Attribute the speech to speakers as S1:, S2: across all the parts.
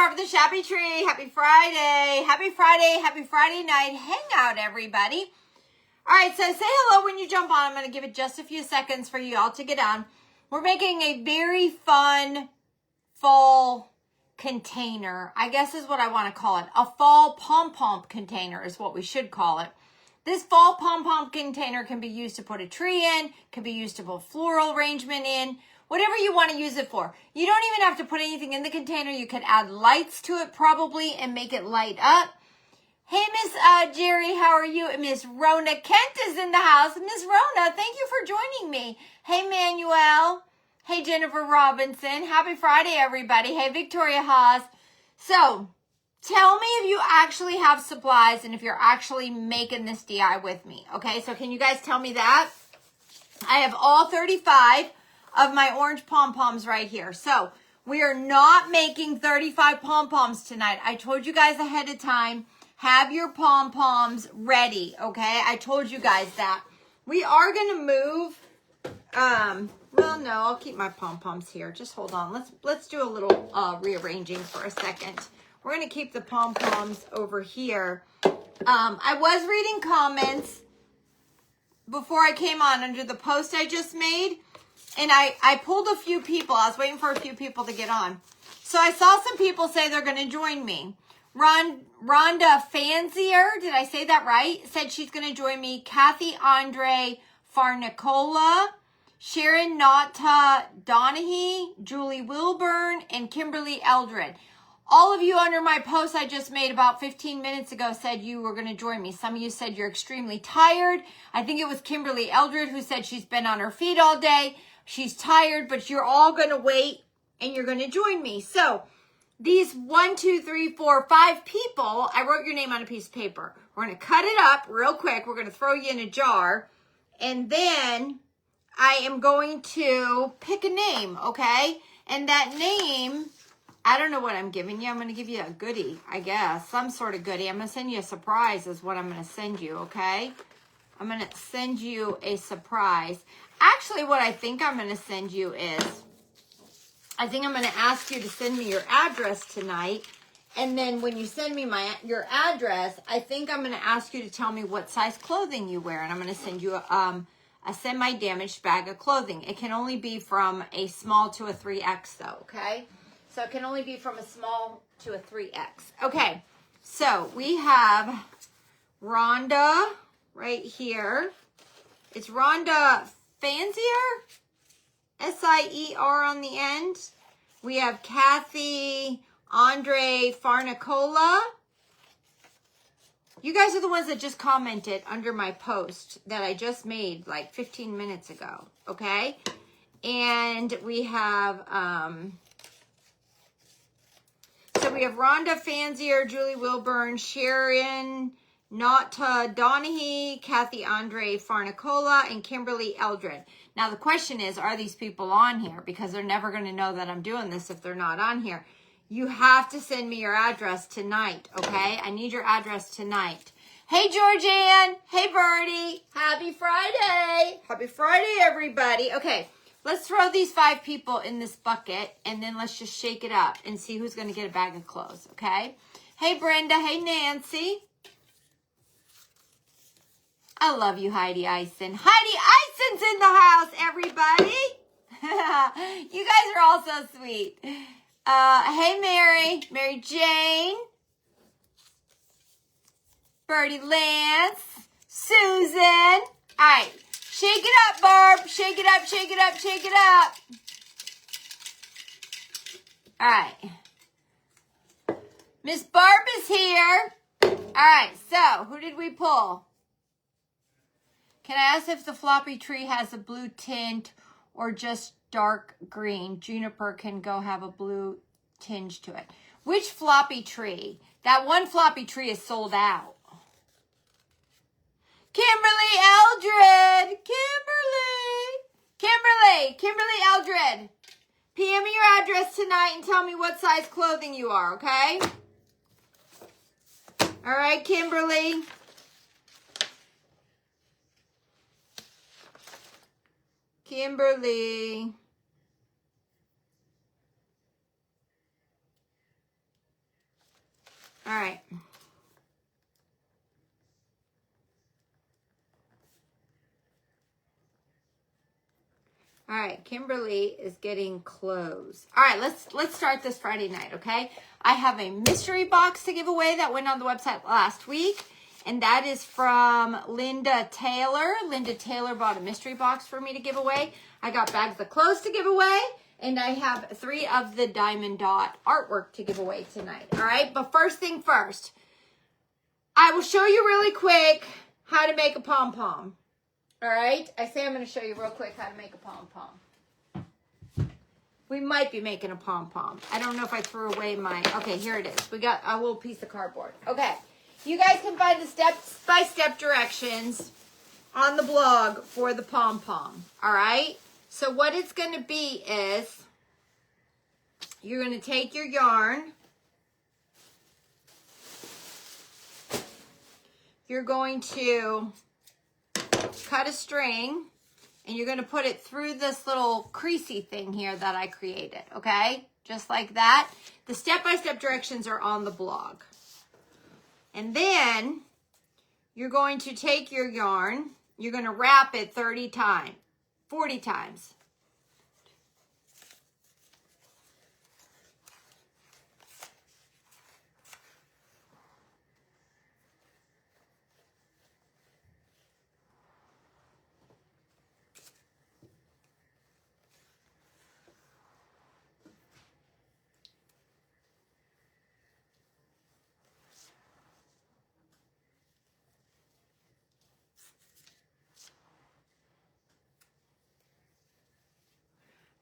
S1: Barb with the Shabby Tree. Happy Friday. Happy Friday. Happy Friday night hangout, everybody. All right, so say hello when you jump on. I'm going to give it just a few seconds for you all to get on. We're making a very fun fall container, I guess is what I want to call it. A fall pom-pom container is what we should call it. This fall pom-pom container can be used to put a tree in, can be used to put floral arrangement in, whatever you want to use it for. You don't even have to put anything in the container. You could add lights to it probably and make it light up. Hey, Miss Jerry, how are you? Miss Rona Kent is in the house. Miss Rona, thank you for joining me. Hey, Manuel. Hey, Jennifer Robinson. Happy Friday, everybody. Hey, Victoria Haas. So, tell me if you actually have supplies and if you're actually making this DI with me. Okay, so can you guys tell me that? I have all 35 of my orange pom-poms right here. So, we are not making 35 pom-poms tonight. I told you guys ahead of time, have your pom-poms ready, okay? I told you guys that. We are going to move, well, no, I'll keep my pom-poms here. Just hold on. Let's do a little rearranging for a second. We're going to keep the pom-poms over here. I was reading comments before I came on under the post I just made, and I pulled a few people. I was waiting for a few people to get on. So I saw some people say they're going to join me. Rhonda Fanzier, did I say that right? Said she's going to join me. Kathy Andre Farnicola, Sharon Nata Donahue, Julie Wilburn, and Kimberly Eldred. All of you under my post I just made about 15 minutes ago said you were going to join me. Some of you said you're extremely tired. I think it was Kimberly Eldred who said she's been on her feet all day. She's tired, but you're all going to wait and you're going to join me. So these 1, 2, 3, 4, 5 people, I wrote your name on a piece of paper. We're going to cut it up real quick. We're going to throw you in a jar. And then I am going to pick a name, okay? And that name, I don't know what I'm giving you. I'm going to give you a goodie, I guess. Some sort of goodie. I'm going to send you a surprise is what I'm going to send you, okay? I'm going to send you a surprise. Actually, what I think I'm going to send you is, I think I'm going to ask you to send me your address tonight. And then when you send me your address, I think I'm going to ask you to tell me what size clothing you wear. And I'm going to send you a semi-damaged bag of clothing. It can only be from a small to a 3X though, okay? So it can only be from a small to a 3X. Okay, so we have Rhonda right here. It's Rhonda Fanzier, S-I-E-R on the end. We have Kathy Andre Farnicola. You guys are the ones that just commented under my post that I just made like 15 minutes ago, okay? And we have, so we have Rhonda Fanzier, Julie Wilburn, Sharon Nata Donahue, Kathy Andre Farnicola, and Kimberly Eldred. Now the question is, are these people on here? Because they're never going to know that I'm doing this if they're not on here. You have to send me your address tonight, okay? I need your address tonight. Hey, Georgianne. Hey, Bertie. Happy Friday. Happy Friday, everybody. Okay, let's throw these 5 people in this bucket, and then let's just shake it up and see who's going to get a bag of clothes, okay? Hey, Brenda. Hey, Nancy. I love you, Heidi Eisen. Heidi Eisen's in the house, everybody. You guys are all so sweet. Hey, Mary Jane, Bertie Lance, Susan. All right, shake it up, Barb. Shake it up, shake it up, shake it up. All right. Miss Barb is here. All right, so who did we pull? Can I ask if the floppy tree has a blue tint or just dark green? Juniper can go have a blue tinge to it. Which floppy tree? That one floppy tree is sold out. Kimberly Eldred. Kimberly Eldred. PM me your address tonight and tell me what size clothing you are, okay? All right, Kimberly. Kimberly. All right. All right, Kimberly is getting clothes. All right, let's start this Friday night, okay? I have a mystery box to give away that went on the website last week, and that is from Linda Taylor. Linda Taylor bought a mystery box for me to give away. I got bags of clothes to give away, and I have 3 of the diamond dot artwork to give away tonight, all right? But first thing first, I will show you really quick how to make a pom-pom. All right, I say I'm going to show you real quick how to make a pom-pom. We might be making a pom-pom. I don't know if I threw away my, okay, here it is. We got a little piece of cardboard. Okay, you guys can find the step-by-step directions on the blog for the pom-pom, all right? So what it's going to be is you're going to take your yarn. You're going to cut a string, and you're going to put it through this little creasy thing here that I created, okay? Just like that. The step-by-step directions are on the blog. And then you're going to take your yarn, you're going to wrap it 40 times.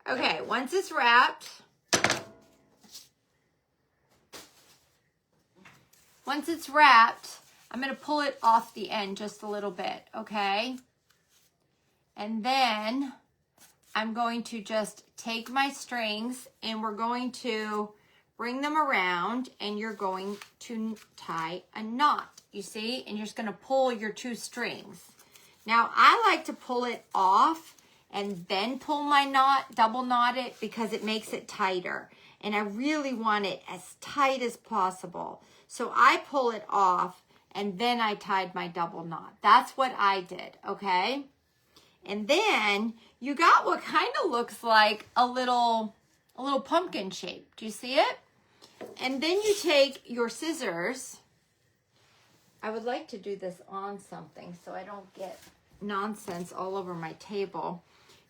S1: Okay, once it's wrapped, I'm going to pull it off the end just a little bit, okay? And then I'm going to just take my strings, and we're going to bring them around, and you're going to tie a knot, you see? And you're just going to pull your 2 strings. Now, I like to pull it off and then pull my knot, double knot it, because it makes it tighter. And I really want it as tight as possible. So I pull it off, and then I tied my double knot. That's what I did, okay? And then you got what kind of looks like a little pumpkin shape. Do you see it? And then you take your scissors. I would like to do this on something so I don't get nonsense all over my table.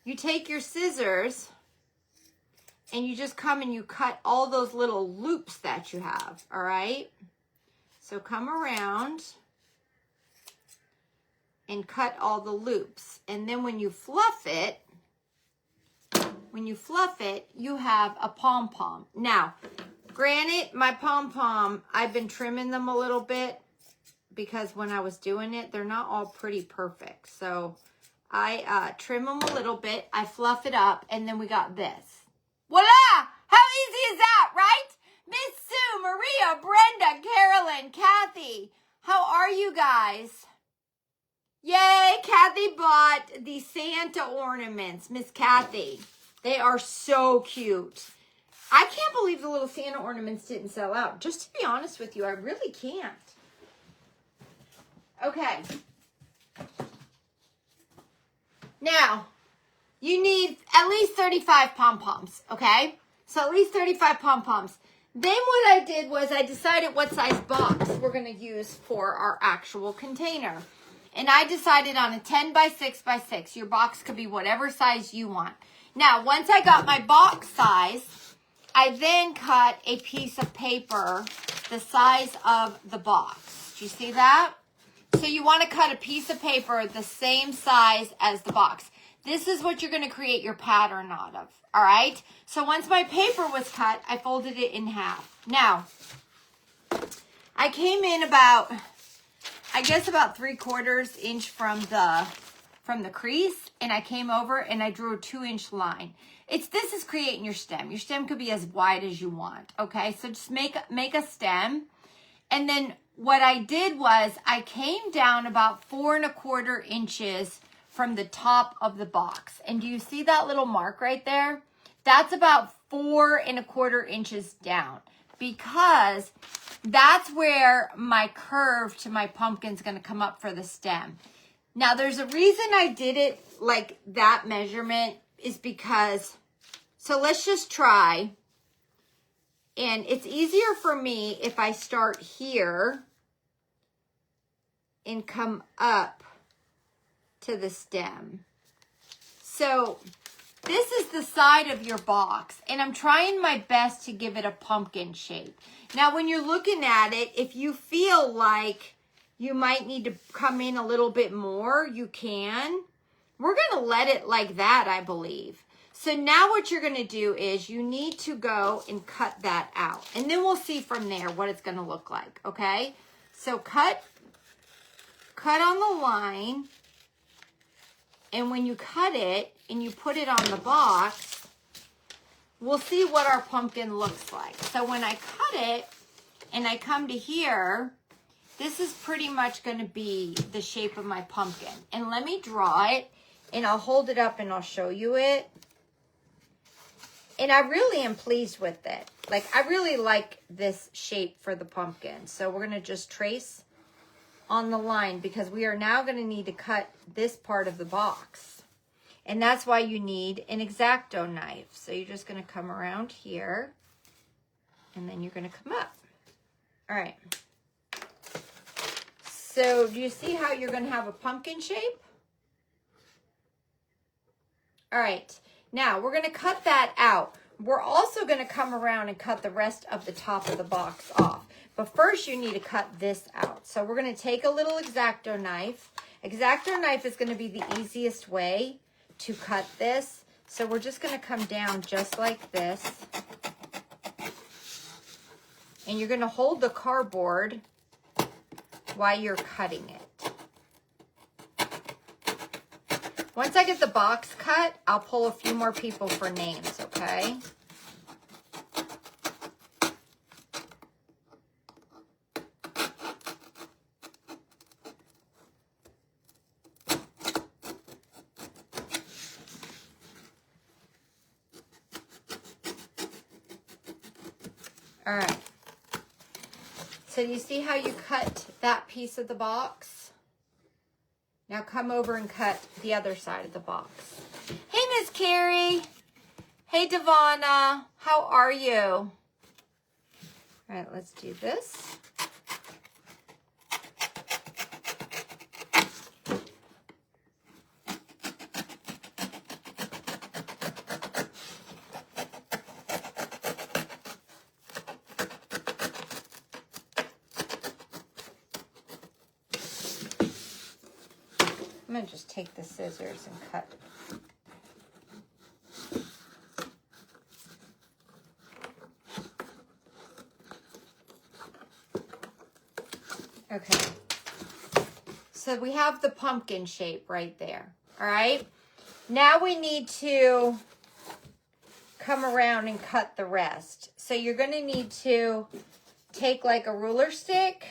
S1: You take your scissors and you just come and you cut all those little loops that you have, all right? So come around and cut all the loops. And then when you fluff it, you have a pom-pom. Now, granted, my pom-pom, I've been trimming them a little bit because when I was doing it, they're not all pretty perfect. So I trim them a little bit, I fluff it up, and then we got this. Voila! How easy is that, right? Miss Sue, Maria, Brenda, Carolyn, Kathy, how are you guys? Yay, Kathy bought the Santa ornaments, Miss Kathy. They are so cute. I can't believe the little Santa ornaments didn't sell out. Just to be honest with you, I really can't. Okay. Now, you need at least 35 pom-poms, okay? So at least 35 pom-poms. Then what I did was I decided what size box we're going to use for our actual container. And I decided on a 10 by 6 by 6. Your box could be whatever size you want. Now, once I got my box size, I then cut a piece of paper the size of the box. Do you see that? So you want to cut a piece of paper the same size as the box. This is what you're going to create your pattern out of, all right? So once my paper was cut, I folded it in half. Now, I came in about, I guess about 3/4 inch from the crease, and I came over and I drew a 2-inch line. This is creating your stem. Your stem could be as wide as you want, okay? So just make a stem, and then what I did was I came down about 4 1/4 inches from the top of the box. And do you see that little mark right there? That's about 4 1/4 inches down, because that's where my curve to my pumpkin's going to come up for the stem. Now, there's a reason I did it like that measurement is because, so let's just try. And it's easier for me if I start here and come up to the stem. So this is the side of your box, and I'm trying my best to give it a pumpkin shape. Now, when you're looking at it, if you feel like you might need to come in a little bit more, you can. We're going to let it like that, I believe. So now what you're going to do is you need to go and cut that out. And then we'll see from there what it's going to look like, okay? So cut on the line. And when you cut it and you put it on the box, we'll see what our pumpkin looks like. So when I cut it and I come to here, this is pretty much going to be the shape of my pumpkin. And let me draw it, and I'll hold it up and I'll show you it. And I really am pleased with it. Like, I really like this shape for the pumpkin. So we're going to just trace on the line because we are now going to need to cut this part of the box. And that's why you need an X-Acto knife. So you're just going to come around here and then you're going to come up. All right. So do you see how you're going to have a pumpkin shape? All right. Now we're going to cut that out. We're also going to come around and cut the rest of the top of the box off. But first you need to cut this out. So we're going to take a little X-Acto knife. X-Acto knife is going to be the easiest way to cut this. So we're just going to come down just like this. And you're going to hold the cardboard while you're cutting it. Once I get the box cut, I'll pull a few more people for names, okay? All right. So do you see how you cut that piece of the box? Now come over and cut the other side of the box. Hey, Miss Carrie. Hey, Devonna. How are you? All right, let's do this. I'm going to just take the scissors and cut. Okay. So we have the pumpkin shape right there. All right. Now we need to come around and cut the rest. So you're going to need to take like a ruler stick.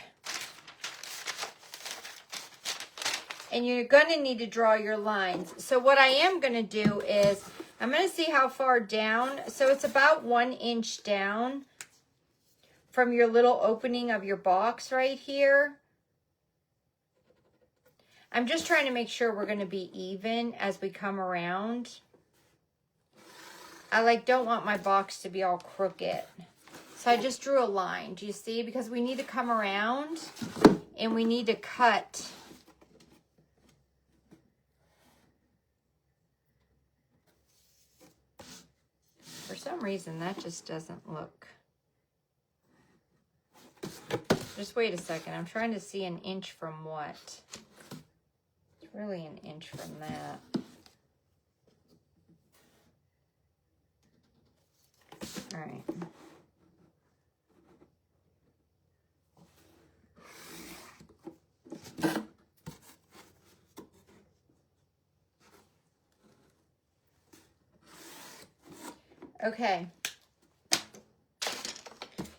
S1: And you're going to need to draw your lines. So what I am going to do is, I'm going to see how far down. So it's about 1 inch down from your little opening of your box right here. I'm just trying to make sure we're going to be even as we come around. I don't want my box to be all crooked. So I just drew a line. Do you see? Because we need to come around and we need to cut. For some reason, that just doesn't look. Just wait a second. I'm trying to see an inch from what? It's really an inch from that. All right. Okay.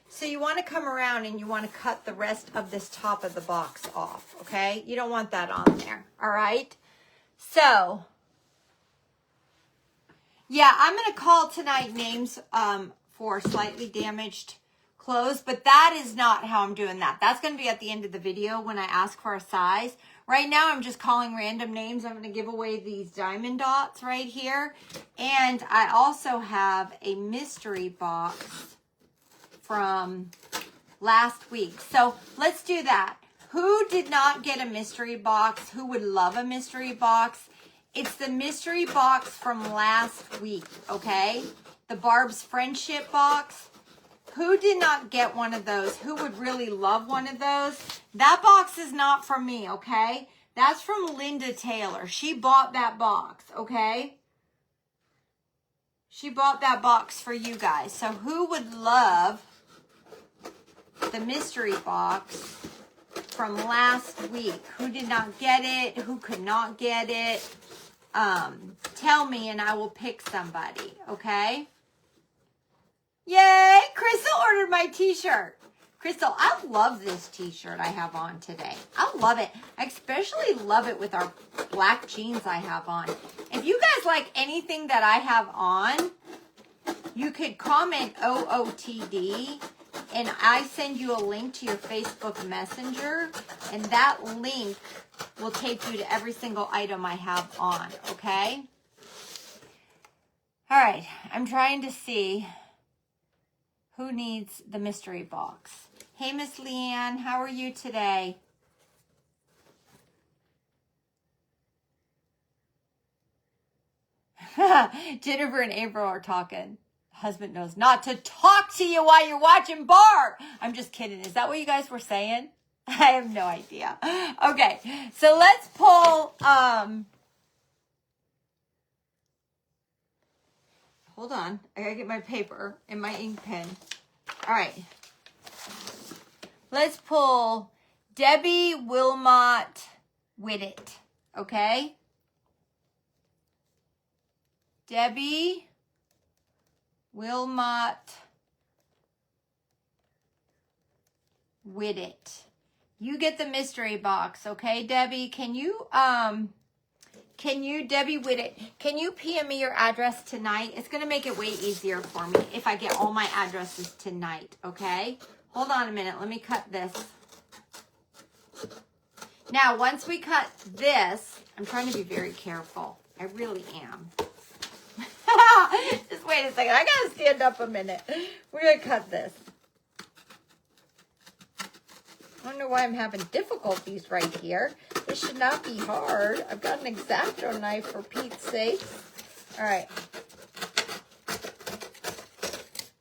S1: So you want to come around and you want to cut the rest of this top of the box off, okay? You don't want that on there, all right? So, yeah, I'm going to call tonight names for slightly damaged clothes, but that is not how I'm doing that. That's going to be at the end of the video when I ask for a size. Right now, I'm just calling random names. I'm going to give away these diamond dots right here. And I also have a mystery box from last week. So let's do that. Who did not get a mystery box? Who would love a mystery box? It's the mystery box from last week, okay? The Barb's friendship box. Who did not get one of those? Who would really love one of those? That box is not from me, okay? That's from Linda Taylor. She bought that box, okay? She bought that box for you guys. So who would love the mystery box from last week? Who did not get it? Who could not get it? Tell me and I will pick somebody, okay? Yay! Crystal ordered my t-shirt. Crystal, I love this t-shirt I have on today. I love it. I especially love it with our black jeans I have on. If you guys like anything that I have on, you could comment OOTD and I send you a link to your Facebook Messenger, and that link will take you to every single item I have on, okay? All right, I'm trying to see who needs the mystery box. Hey, Miss Leanne, how are you today? Jennifer and April are talking. Husband knows not to talk to you while you're watching Barb. I'm just kidding. Is that what you guys were saying? I have no idea. Okay, so let's pull, hold on. I gotta get my paper and my ink pen. All right. Let's pull Debbie Wilmot Whittet, okay? Debbie Wilmot Whittet. You get the mystery box, okay, Debbie? Can you, Debbie Whittet, can you PM me your address tonight? It's going to make it way easier for me if I get all my addresses tonight, okay? Hold on a minute. Let me cut this. Now, once we cut this, I'm trying to be very careful. I really am. Just wait a second. I got to stand up a minute. We're going to cut this. I don't know why I'm having difficulties right here. This should not be hard. I've got an X-Acto knife for Pete's sake. All right.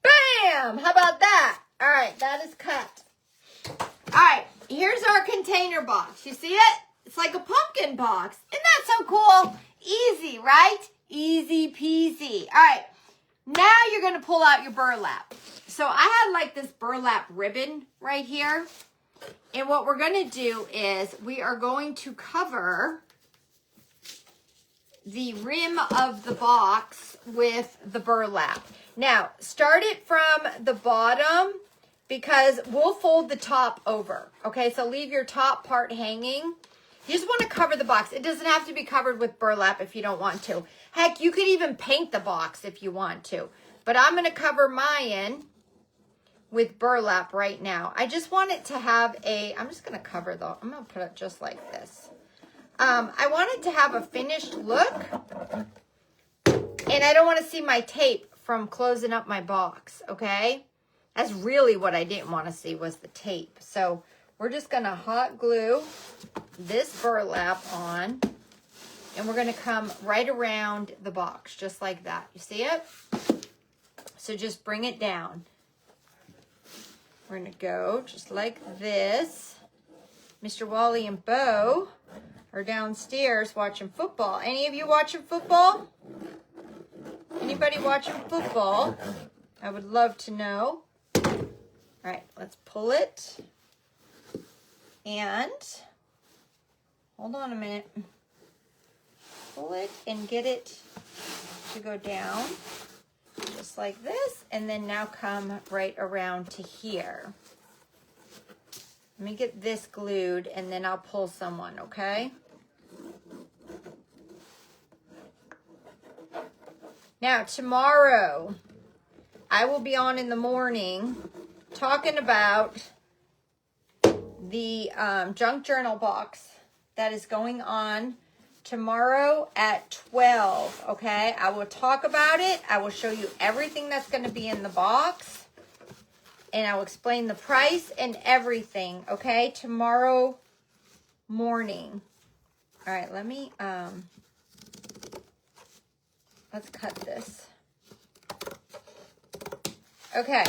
S1: Bam! How about that? All right, that is cut. All right, here's our container box. You see it? It's like a pumpkin box. Isn't that so cool? Easy, right? Easy peasy. All right, now you're going to pull out your burlap. So I have like this burlap ribbon right here. And what we're going to do is we are going to cover the rim of the box with the burlap. Now, start it from the bottom because we'll fold the top over. Okay, so leave your top part hanging. You just want to cover the box. It doesn't have to be covered with burlap if you don't want to. Heck, you could even paint the box if you want to. But I'm going to cover mine with burlap right now. I just want it to have a, I'm just going to cover the, I'm going to put it just like this. I want it to have a finished look. And I don't want to see my tape from closing up my box, okay? That's really what I didn't want to see was the tape. So we're just going to hot glue this burlap on. And we're going to come right around the box, just like that. You see it? So just bring it down. We're going to go just like this. Mr. Wally and Bo are downstairs watching football. Any of you watching football? Anybody watching football? I would love to know. All right, let's pull it. And hold on a minute. Pull it and get it to go down. Just like this, and then now come right around to here. Let me get this glued, and then I'll pull someone, okay? Now, tomorrow, I will be on in the morning talking about the junk journal box that is going on tomorrow at 12, okay? I will talk about it. I will show you everything that's going to be in the box. And I will explain the price and everything, okay? Tomorrow morning. All right, let me, let's cut this. Okay.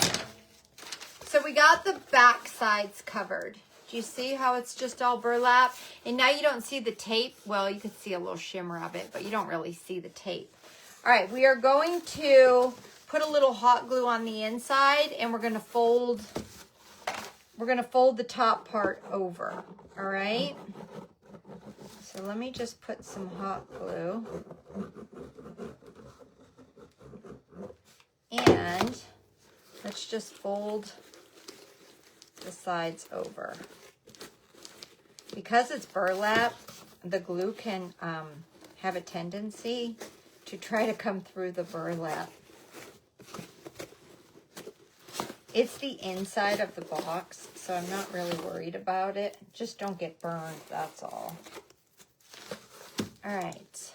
S1: So we got the back sides covered. Do you see how it's just all burlap? And now you don't see the tape. Well, you can see a little shimmer of it, but you don't really see the tape. All right, we are going to put a little hot glue on the inside, and we're gonna fold the top part over, all right? So let me just put some hot glue. And let's just fold the sides over. Because it's burlap, the glue can have a tendency to try to come through the burlap. It's the inside of the box, so I'm not really worried about it. Just don't get burned, that's all. All right.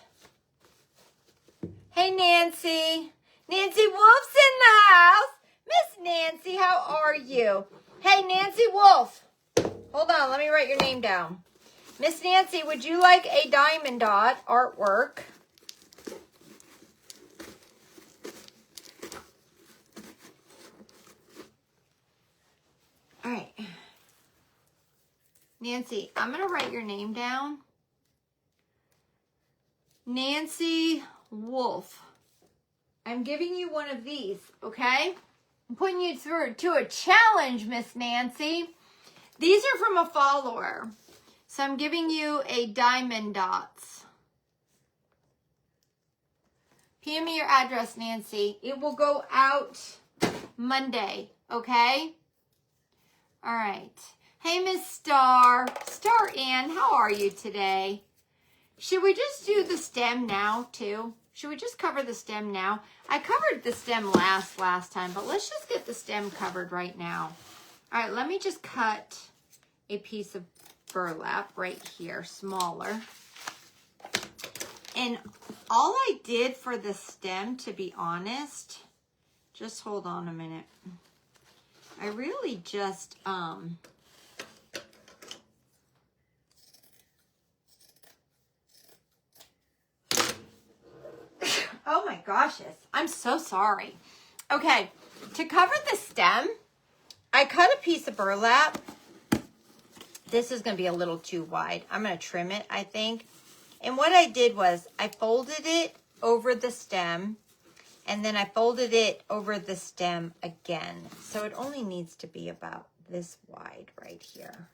S1: Hey, Nancy. Nancy Wolf's in the house. Miss Nancy, how are you? Hey, Nancy Wolf. Hold on, let me write your name down. Miss Nancy, would you like a diamond dot artwork? All right. Nancy, I'm going to write your name down. Nancy Wolf. I'm giving you one of these, okay? I'm putting you through to a challenge, Miss Nancy. These are from a follower. So I'm giving you a diamond dots. PM me your address, Nancy. It will go out Monday, okay? All right. Hey, Miss Star. Star Ann, how are you today? Should we just do the stem now, too? Should we just cover the stem now? I covered the stem last time, but let's just get the stem covered right now. All right, let me just cut a piece of burlap right here, smaller. And all I did for the stem, to be honest, just hold on a minute. I really just, oh my gosh, I'm so sorry. Okay, to cover the stem, I cut a piece of burlap. This is going to be a little too wide. I'm going to trim it, I think. And what I did was I folded it over the stem, and then I folded it over the stem again. So it only needs to be about this wide right here.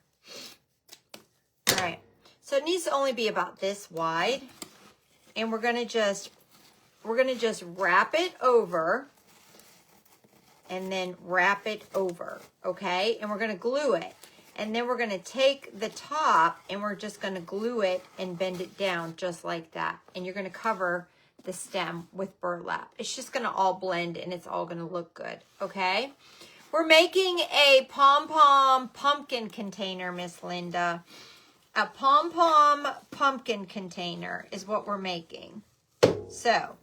S1: All right, so it needs to only be about this wide. And we're going to just wrap it over and then wrap it over, okay? And we're going to glue it. And then we're going to take the top and we're just going to glue it and bend it down just like that. And you're going to cover the stem with burlap. It's just going to all blend and it's all going to look good, okay? We're making a Pom Pom pumpkin container, Miss Linda. A Pom Pom pumpkin container is what we're making. So,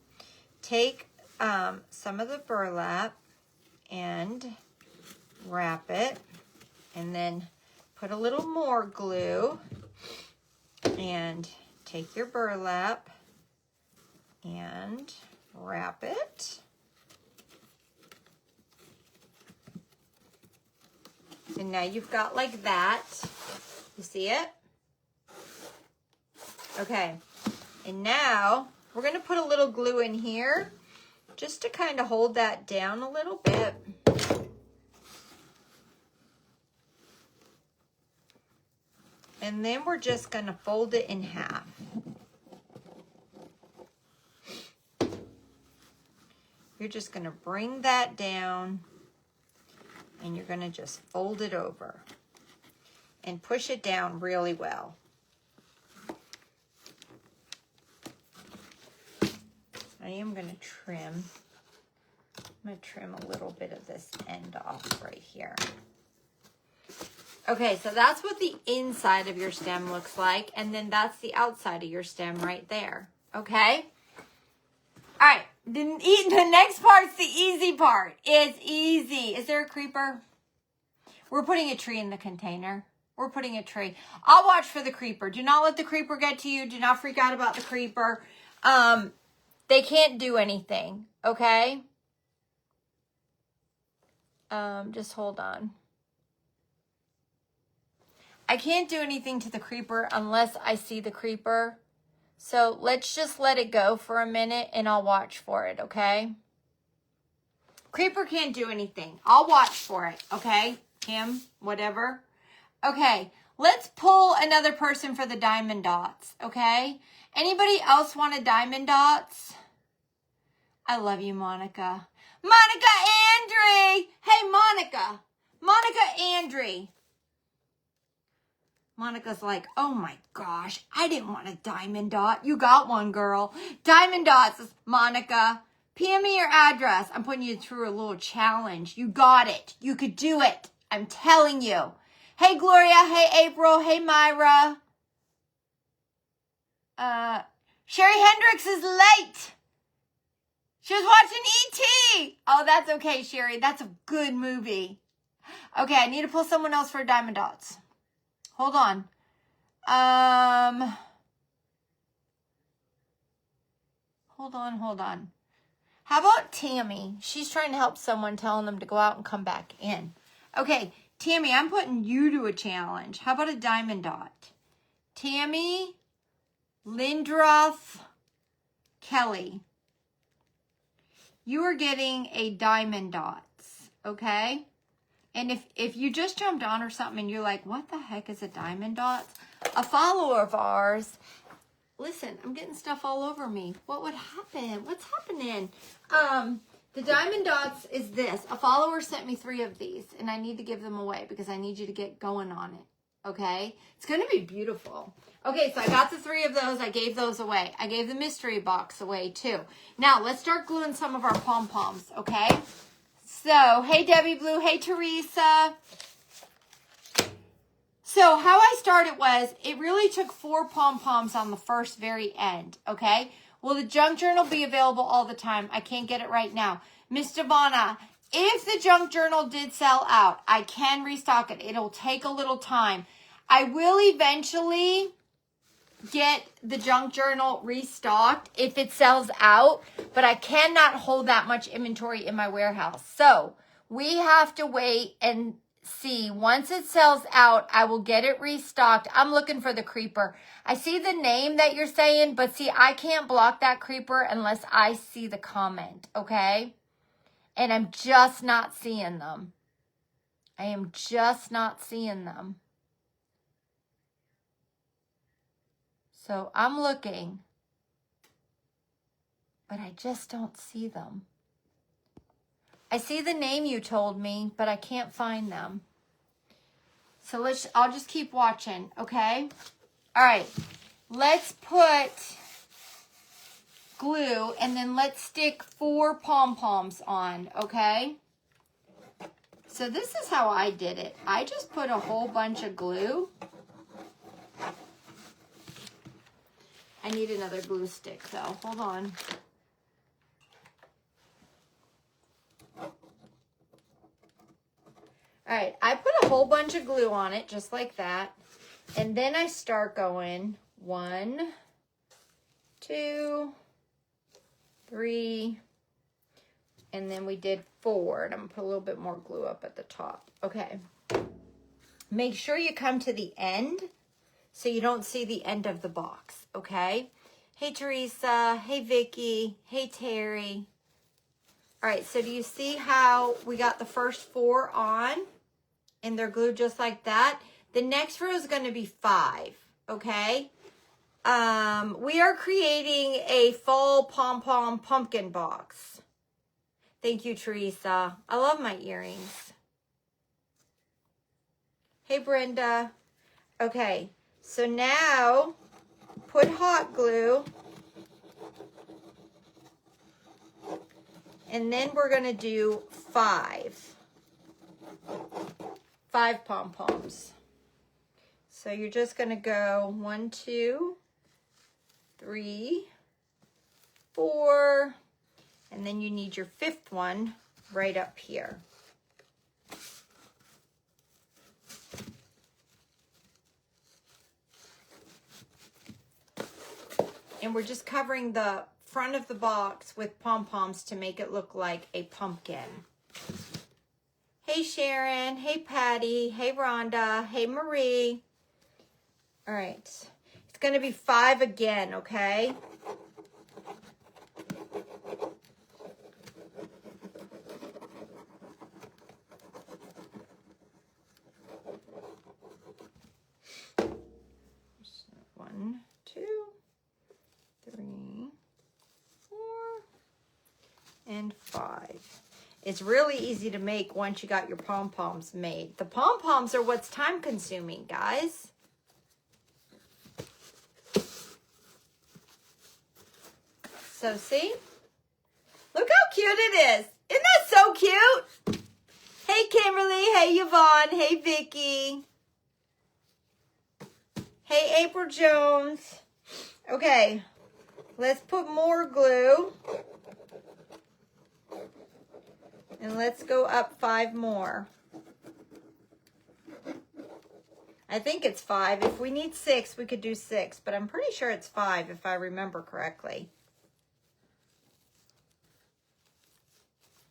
S1: take some of the burlap and wrap it, and then put a little more glue, and take your burlap and wrap it. And now you've got like that. You see it? Okay. And now we're going to put a little glue in here just to kind of hold that down a little bit. And then we're just going to fold it in half. You're just going to bring that down and you're going to just fold it over and push it down really well. I am going to trim. I'm I'm going to trim a little bit of this end off right here. Okay, so that's what the inside of your stem looks like. And then that's the outside of your stem right there. Okay? All right. The next part's the easy part. It's easy. Is there a creeper? We're putting a tree in the container. We're putting a tree. I'll watch for the creeper. Do not let the creeper get to you. Do not freak out about the creeper. They can't do anything. Okay? Just hold on. I can't do anything to the creeper unless I see the creeper. So let's just let it go for a minute and I'll watch for it, okay? Creeper can't do anything. I'll watch for it, okay? Him, whatever. Okay, let's pull another person for the diamond dots, okay? Anybody else want a diamond dots? I love you, Monica. Monica Andre! Hey, Monica. Monica Andre. Monica's like, oh my gosh, I didn't want a diamond dot. You got one, girl. Diamond dots, Monica. PM me your address. I'm putting you through a little challenge. You got it. You could do it. I'm telling you. Hey, Gloria. Hey, April. Hey, Myra. Sherry Hendricks is late. She was watching E.T. Oh, that's okay, Sherry. That's a good movie. Okay, I need to pull someone else for diamond dots. Hold on. Hold on. How about Tammy? She's trying to help someone, telling them to go out and come back in. Okay, Tammy, I'm putting you to a challenge. How about a diamond dot? Tammy, Lindroth, Kelly. You are getting a diamond dots, okay? And if you just jumped on or something and you're like, what the heck is a diamond dots? A follower of ours, listen, I'm getting stuff all over me. What would happen? What's happening? The diamond dots is this. A follower sent me 3 of these and I need to give them away because I need you to get going on it, okay? It's going to be beautiful. Okay, so I got the 3 of those. I gave those away. I gave the mystery box away too. Now, let's start gluing some of our pom-poms, okay? So, hey, Debbie Blue. Hey, Teresa. So, how I started was, it really took 4 pom-poms on the first very end, okay? Will the junk journal be available all the time? I can't get it right now. Miss Devonna, if the junk journal did sell out, I can restock it. It'll take a little time. I will eventually get the junk journal restocked if it sells out, but I cannot hold that much inventory in my warehouse. So we have to wait and see. Once it sells out, I will get it restocked. I'm looking for the creeper. I see the name that you're saying, but see, I can't block that creeper unless I see the comment, okay? And I'm just not seeing them. I am just not seeing them. So I'm looking, but I just don't see them. I see the name you told me, but I can't find them. So I'll just keep watching, okay? All right, let's put glue and then let's stick 4 pom-poms on, okay? So this is how I did it. I just put a whole bunch of glue. I need another glue stick though. Hold on. All right, I put a whole bunch of glue on it just like that. And then I start going 1, 2, 3, and then we did 4. And I'm gonna put a little bit more glue up at the top. Okay. Make sure you come to the end so you don't see the end of the box, okay? Hey, Teresa. Hey, Vicky. Hey, Terry. All right, so do you see how we got the first 4 on and they're glued just like that? The next row is going to be 5, okay? We are creating a fall pom-pom pumpkin box. Thank you, Teresa. I love my earrings. Hey, Brenda. Okay. So now, put hot glue And then we're going to do 5 pom-poms. So you're just going to go 1, 2, 3, 4, and then you need your 5th one right up here. And we're just covering the front of the box with pom-poms to make it look like a pumpkin. Hey Sharon, hey Patty, hey Rhonda, hey Marie. All right, it's gonna be 5 again, okay? One, 2, 3, 4, and 5. It's really easy to make once you got your pom-poms made. The pom-poms are what's time consuming, guys. So see? Look how cute it is. Isn't that so cute? Hey Kimberly, hey Yvonne, hey Vicky. Hey April Jones. Okay, let's put more glue. And let's go up 5 more. I think it's 5. If we need 6, we could do 6, but I'm pretty sure it's 5 if I remember correctly.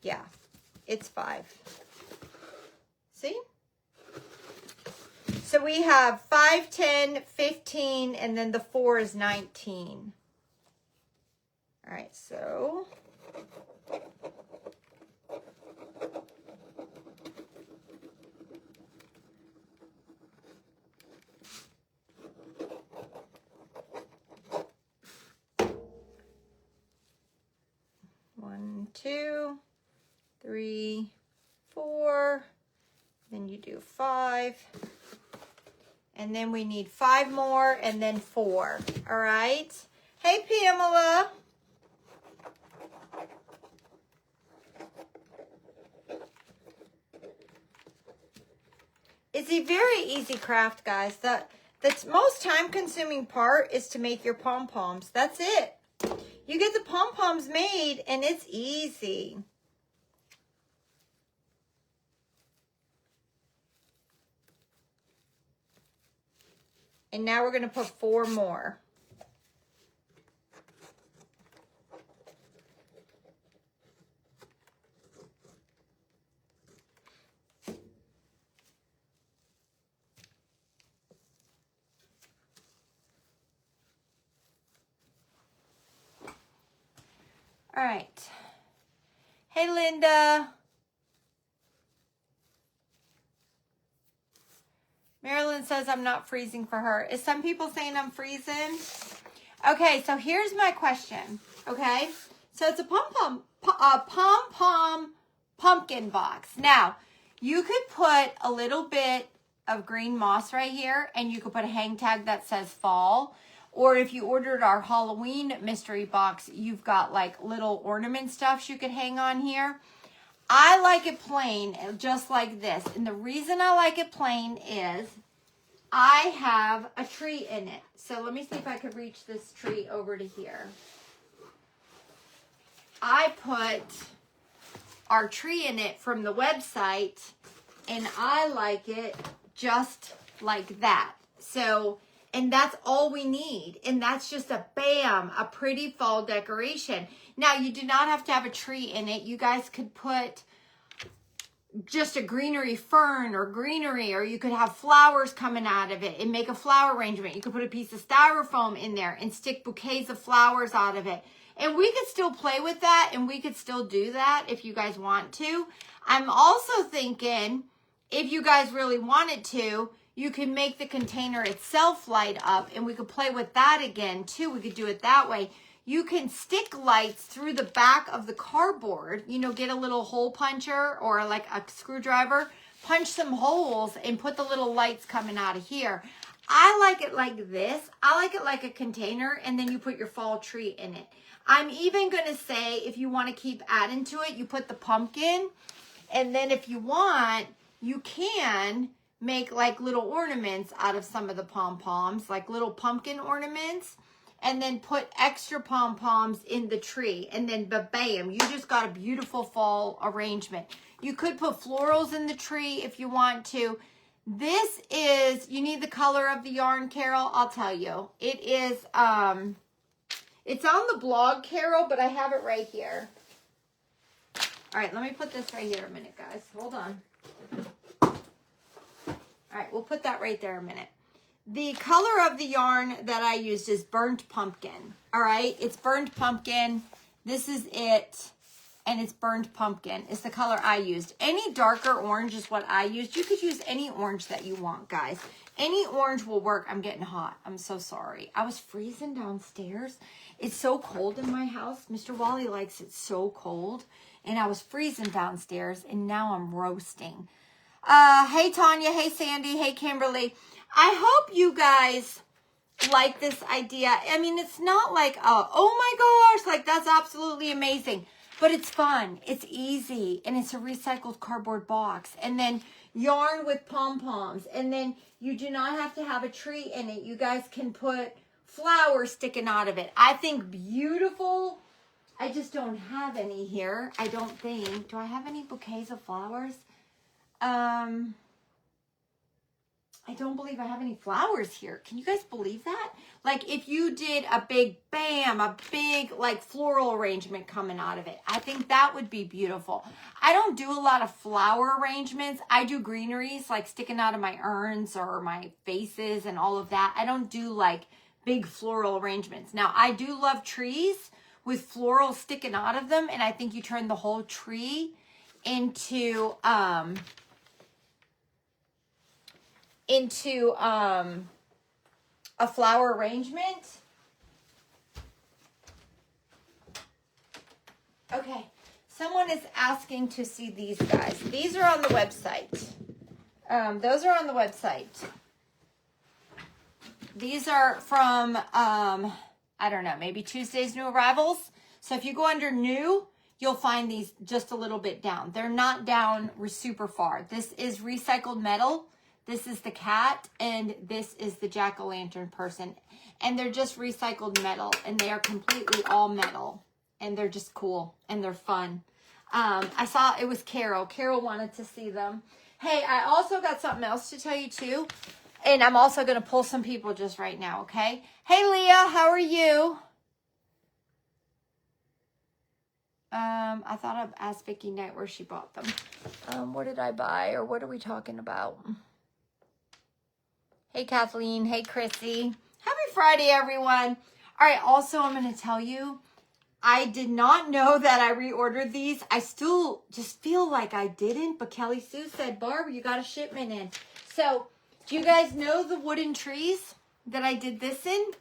S1: Yeah, it's 5. See? So we have 5, 10, 15, and then the 4 is 19. All right, so... One, 2, 3, 4, then you do 5, and then we need 5 more, and then 4, all right? Hey, Pamela. It's a very easy craft, guys. The most time-consuming part is to make your pom-poms. That's it. You get the pom-poms made, and it's easy. And now we're going to put 4 more. All right. Hey, Linda. Marilyn says I'm not freezing for her. Is some people saying I'm freezing? Okay, so here's my question. Okay, so it's a pom-pom pumpkin box. Now, you could put a little bit of green moss right here, and you could put a hang tag that says fall. Or if you ordered our Halloween mystery box, you've got like little ornament stuffs you could hang on here. I like it plain, just like this. And the reason I like it plain is I have a tree in it. So let me see if I could reach this tree over to here. I put our tree in it from the website, and I like it just like that. So, and that's all we need. And that's just a bam, a pretty fall decoration. Now, you do not have to have a tree in it. You guys could put just a greenery fern or greenery, or you could have flowers coming out of it and make a flower arrangement. You could put a piece of styrofoam in there and stick bouquets of flowers out of it. And we could still play with that, and we could still do that if you guys want to. I'm also thinking, if you guys really wanted to, you can make the container itself light up, and we could play with that again too. We could do it that way. You can stick lights through the back of the cardboard, you know, get a little hole puncher or like a screwdriver, punch some holes and put the little lights coming out of here. I like it like this. I like it like a container, and then you put your fall tree in it. I'm even going to say, if you want to keep adding to it, you put the pumpkin. And then if you want, you can make like little ornaments out of some of the pom-poms, like little pumpkin ornaments, and then put extra pom-poms in the tree. And then bam, you just got a beautiful fall arrangement. You could put florals in the tree if you want to. This is, you need the color of the yarn, Carol. I'll tell you. It is, it's on the blog, Carol, but I have it right here. All right, let me put this right here a minute, guys. Hold on. All right, we'll put that right there a minute. The color of the yarn that I used is burnt pumpkin. All right, it's burnt pumpkin. This is it. And it's burnt pumpkin. It's the color I used. Any darker orange is what I used. You could use any orange that you want, guys. Any orange will work. I'm getting hot. I'm so sorry. I was freezing downstairs. It's so cold in my house. Mr. Wally likes it so cold. And I was freezing downstairs, and now I'm roasting. Hey, Tanya. Hey, Sandy. Hey, Kimberly. I hope you guys like this idea. I mean, it's not like, oh my gosh, like that's absolutely amazing. But it's fun, it's easy, and it's a recycled cardboard box. And then yarn with pom-poms. And then you do not have to have a tree in it. You guys can put flowers sticking out of it. I think beautiful. I just don't have any here, I don't think. Do I have any bouquets of flowers? I don't believe I have any flowers here. Can you guys believe that? Like if you did a big, bam, a big like floral arrangement coming out of it. I think that would be beautiful. I don't do a lot of flower arrangements. I do greeneries like sticking out of my urns or my vases and all of that. I don't do like big floral arrangements. Now I do love trees with floral sticking out of them. And I think you turn the whole tree into a flower arrangement. Okay, someone is asking to see these guys. These are on the website. Those are on the website. These are from, I don't know, maybe Tuesday's New Arrivals. So if you go under new, you'll find these just a little bit down. They're not down super far. This is recycled metal. This is the cat, and this is the jack-o'-lantern person. And they're just recycled metal, and they are completely all metal. And they're just cool, and they're fun. I saw it was Carol. Carol wanted to see them. Hey, I also got something else to tell you, too. And I'm also going to pull some people just right now, okay? Hey, Leah, how are you? I thought I'd ask Vicki Knight where she bought them. What did I buy, or what are we talking about? Hey, Kathleen. Hey, Chrissy. Happy Friday, everyone. All right, also, I'm going to tell you, I did not know that I reordered these. I still just feel like I didn't, but Kelly Sue said, Barb, you got a shipment in. So, do you guys know the wooden trees that I did this in?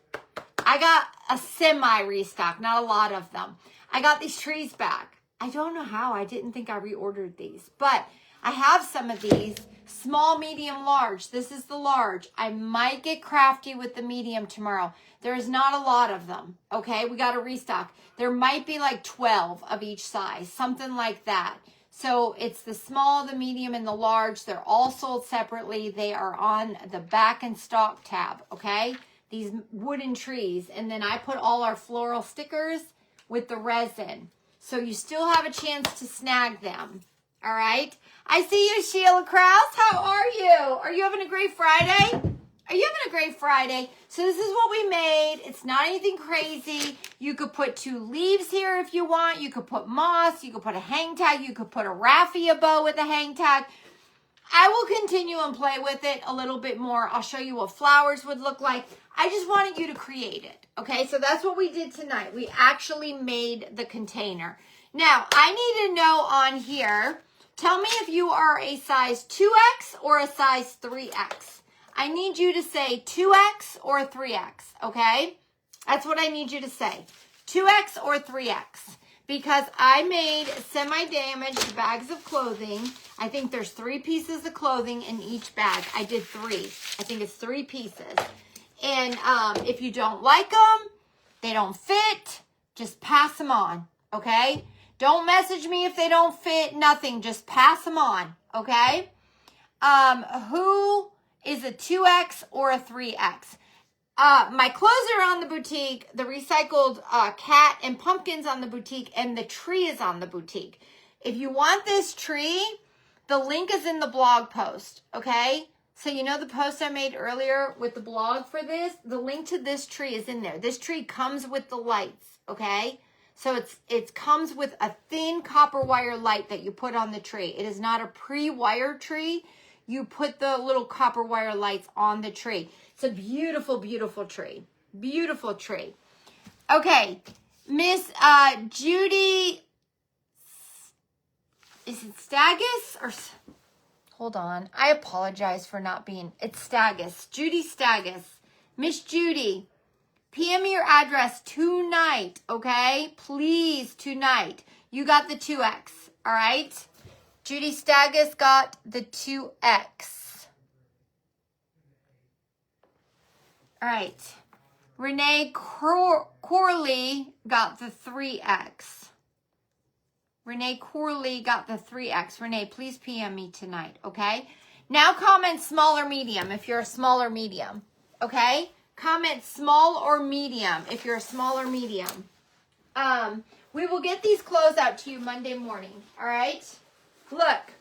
S1: I got a semi-restock, not a lot of them. I got these trees back. I don't know how. I didn't think I reordered these, but I have some of these. Small, medium, large. This is the large. I might get crafty with the medium tomorrow. There's not a lot of them, okay? We got to restock. There might be like 12 of each size, something like that. So it's the small, the medium, and the large. They're all sold separately. They are on the back and stock tab, okay? These wooden trees. And then I put all our floral stickers with the resin. So you still have a chance to snag them, all right? I see you, Sheila Krause. How are you? Are you having a great Friday? Are you having a great Friday? So this is what we made. It's not anything crazy. You could put 2 leaves here if you want. You could put moss. You could put a hang tag. You could put a raffia bow with a hang tag. I will continue and play with it a little bit more. I'll show you what flowers would look like. I just wanted you to create it. Okay, so that's what we did tonight. We actually made the container. Now, I need to know on here, tell me if you are a size 2X or a size 3X. I need you to say 2X or 3X, okay? That's what I need you to say, 2X or 3X. because I made semi-damaged bags of clothing. I think there's 3 pieces of clothing in each bag. I did 3. I think it's 3 pieces. And if you don't like them, they don't fit, just pass them on, okay? Don't message me if they don't fit, nothing. Just pass them on, okay? Who is a 2X or a 3X? My clothes are on the boutique, the recycled cat and pumpkins on the boutique, and the tree is on the boutique. If you want this tree, the link is in the blog post, okay? So you know the post I made earlier with the blog for this? The link to this tree is in there. This tree comes with the lights, okay? So it comes with a thin copper wire light that you put on the tree. It is not a pre-wired tree. You put the little copper wire lights on the tree. It's a beautiful, beautiful tree. Beautiful tree. Okay, Miss Judy, is it Stagus or... Hold on. I apologize for not being... It's Stagus. Judy Stagus. Miss Judy, PM me your address tonight, okay? Please, tonight. You got the 2X, all right? Judy Stagus got the 2X. All right. Renee Corley got the 3X. Renee Corley got the 3X. Renee, please PM me tonight, okay? Now comment small or medium if you're a small or medium, okay? Comment small or medium if you're a small or medium. We will get these clothes out to you Monday morning, all right? Look,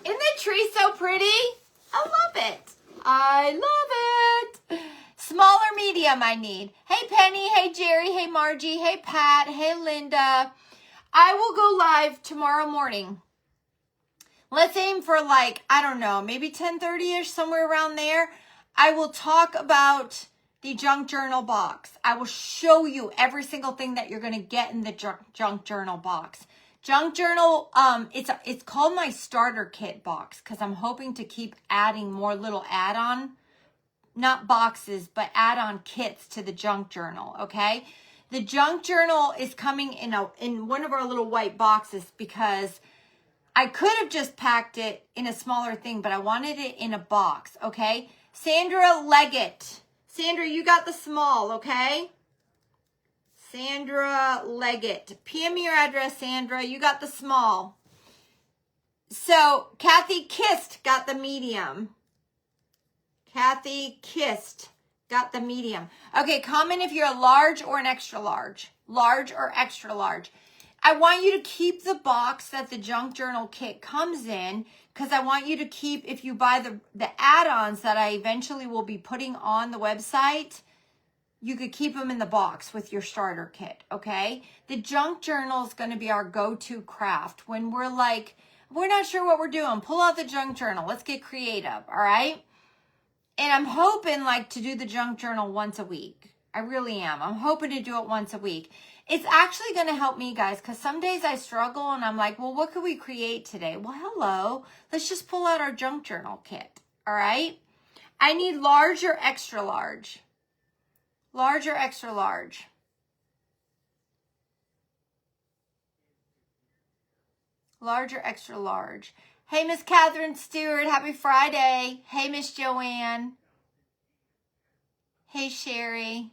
S1: isn't the tree so pretty? I love it. I love it. Small or medium I need. Hey, Penny. Hey, Jerry. Hey, Margie. Hey, Pat. Hey, Linda. I will go live tomorrow morning. Let's aim for like, I don't know, maybe 10:30-ish, somewhere around there. I will talk about the junk journal box. I will show you every single thing that you're going to get in the junk journal box. Junk journal, it's called my starter kit box because I'm hoping to keep adding more little add-on, not boxes, but add-on kits to the junk journal, okay? The junk journal is coming in one of our little white boxes because I could have just packed it in a smaller thing, but I wanted it in a box, okay? Sandra Leggett. Sandra, you got the small, okay? Sandra Leggett. PM me your address, Sandra. You got the small. So, Kathy Kist got the medium. Kathy Kist got the medium. Okay, comment if you're a large or an extra large. Large or extra large. I want you to keep the box that the junk journal kit comes in because I want you to keep, if you buy the add-ons that I eventually will be putting on the website, you could keep them in the box with your starter kit, okay? The junk journal is going to be our go-to craft. When we're like, we're not sure what we're doing, pull out the junk journal. Let's get creative, all right? And I'm hoping like to do the junk journal once a week. I really am. I'm hoping to do it once a week. It's actually going to help me, guys, because some days I struggle and I'm like, well, what could we create today? Well, hello. Let's just pull out our junk journal kit, all right? I need large or extra large. Large or extra large? Large or extra large? Hey, Miss Catherine Stewart, happy Friday. Hey, Miss Joanne. Hey, Sherry.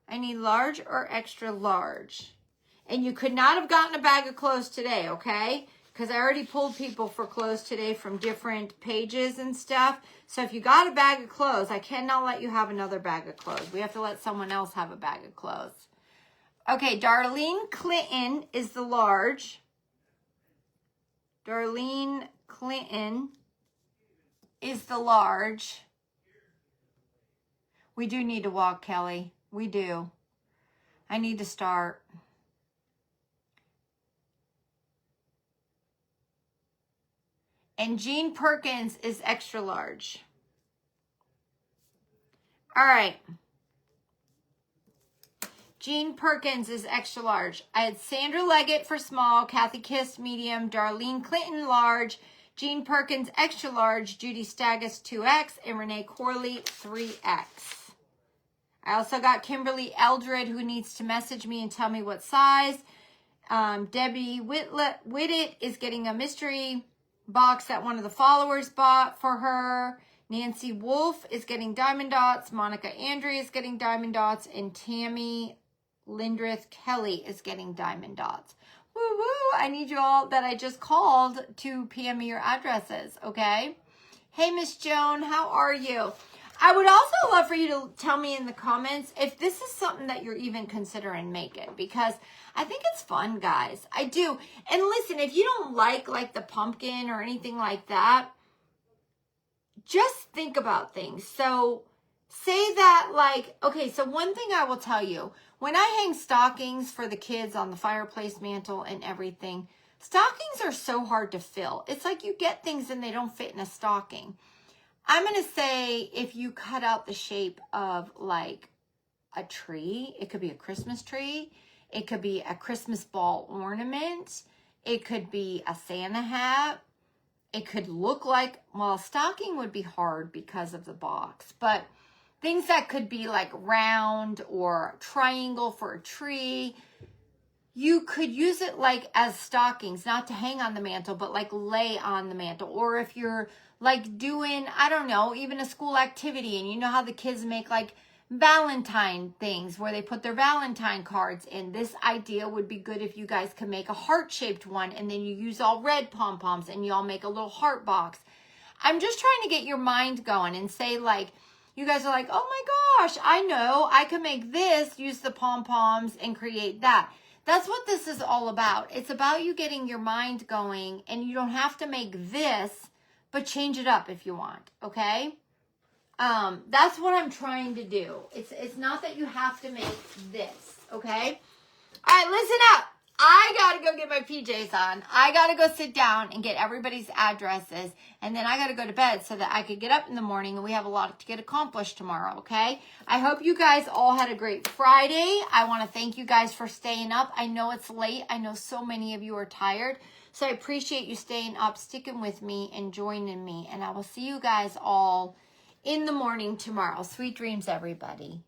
S1: I need large or extra large. And you could not have gotten a bag of clothes today, okay? Because I already pulled people for clothes today from different pages and stuff. So if you got a bag of clothes, I cannot let you have another bag of clothes. We have to let someone else have a bag of clothes. Okay, Darlene Clinton is the large. Darlene Clinton is the large. We do need to walk, Kelly. We do. I need to start. And Jean Perkins is extra large. All right. Jean Perkins is extra large. I had Sandra Leggett for small, Kathy Kiss medium, Darlene Clinton large, Jean Perkins extra large, Judy Stagus 2X, and Renee Corley 3X. I also got Kimberly Eldred, who needs to message me and tell me what size. Debbie Whittet is getting a mystery box that one of the followers bought for her. Nancy Wolf is getting diamond dots. Monica Andre is getting diamond dots. And Tammy Lindrith Kelly is getting diamond dots. Woo woo! I need you all that I just called to PM me your addresses, okay? Hey, Miss Joan, how are you? I would also love for you to tell me in the comments if this is something that you're even considering making, because I think it's fun, guys. I do. And listen, if you don't like the pumpkin or anything like that, just think about things. So say that okay, so one thing I will tell you, when I hang stockings for the kids on the fireplace mantle and everything, stockings are so hard to fill. It's like you get things and they don't fit in a stocking. I'm going to say if you cut out the shape of like a tree, it could be a Christmas tree. It could be a Christmas ball ornament. It could be a Santa hat. It could look like, well, a stocking would be hard because of the box, but things that could be like round or triangle for a tree, you could use it like as stockings, not to hang on the mantle, but like lay on the mantle. Or if you're like doing, I don't know, even a school activity, and you know how the kids make like Valentine things where they put their Valentine cards in. This idea would be good if you guys could make a heart-shaped one, and then you use all red pom-poms and you all make a little heart box. I'm just trying to get your mind going and say like, you guys are like, oh my gosh, I know, I can make this, use the pom-poms and create that. That's what this is all about. It's about you getting your mind going, and you don't have to make this, but change it up if you want, okay? That's what I'm trying to do. It's not that you have to make this, okay? All right, listen up. I got to go get my PJs on. I got to go sit down and get everybody's addresses, and then I got to go to bed so that I could get up in the morning, and we have a lot to get accomplished tomorrow, okay? I hope you guys all had a great Friday. I want to thank you guys for staying up. I know it's late. I know so many of you are tired, so I appreciate you staying up, sticking with me, and joining me, and I will see you guys all in the morning tomorrow. Sweet dreams, everybody.